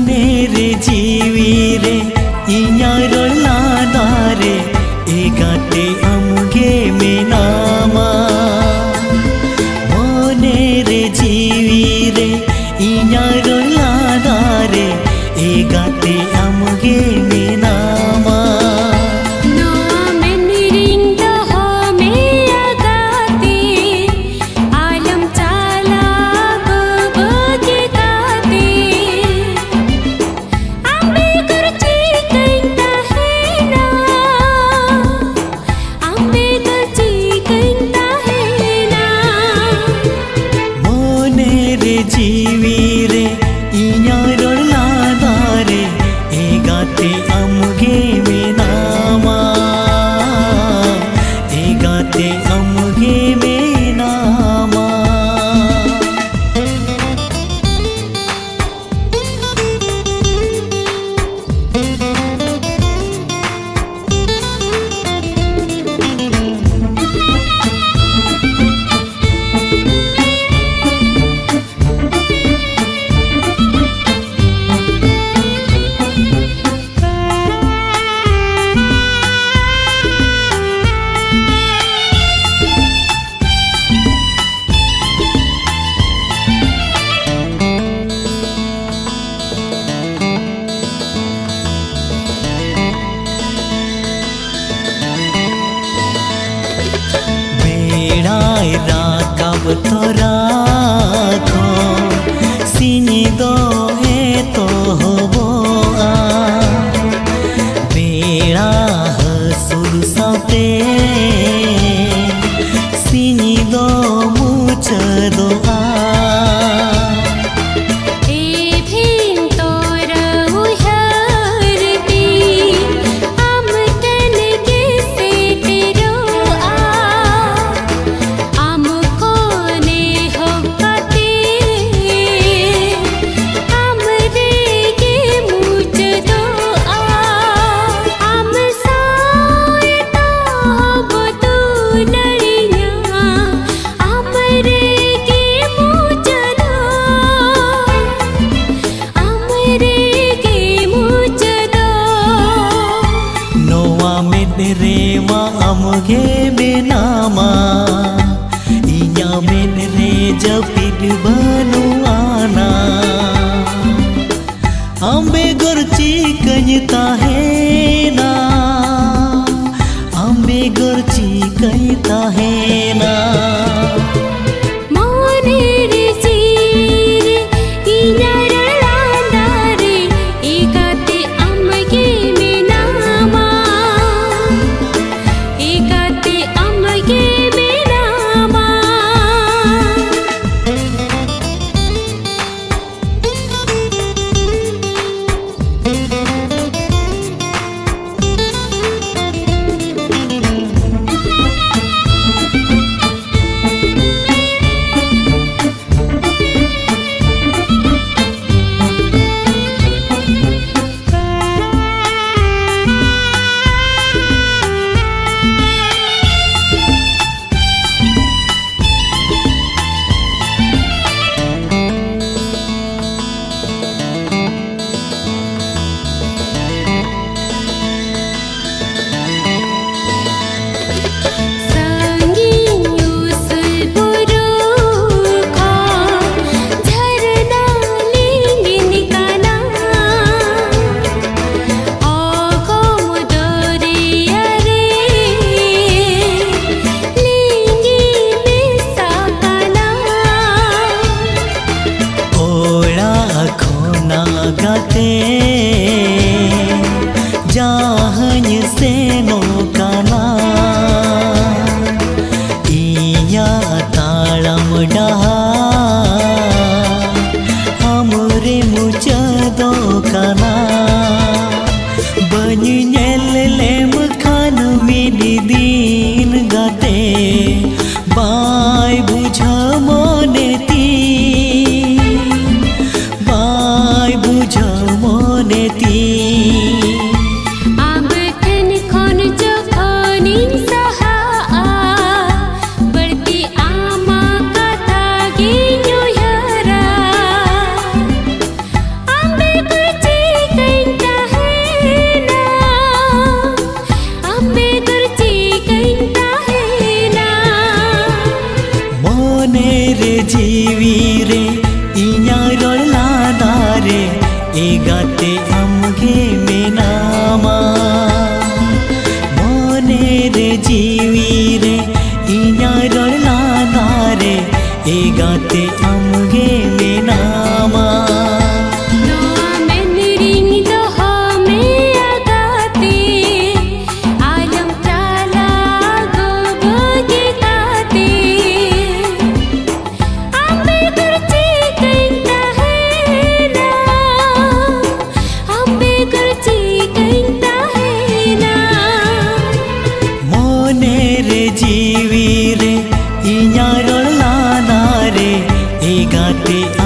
मोने रे जीवी रे इन्या रोला दारे एगाते अमुगे मेनामा मोने रे जीवी रे इन्या रोला दारे एगाते अमुगे मेनामा जीवी रे इन्या रोला दारे एगाते अमुगे मेनामा एगाते अमुगे मेनामा राकब तोरा को सिनी दो है तो होबोआ बेड़ा हसुर साते सिनी दो मुच दोआ रे मा अमुगे मेनामा इन्या मेन रे जपिद बनुआना अम्बे गुरची कኝता है ना अम्बे गुरची कኝता है ना गाते जहां से नो काना इया तालम डहा हमरे मुचा दो काना बन नेल लेम खान मिली दिन गाते बाय बुझा मोने ती Good. एगाते आमगे मेनामा मोने रे जीवी रे इन्या रड़ लाना रे एगाते आमगे मेनामा जीवी रे इन्या रड़ लाना रे एगाते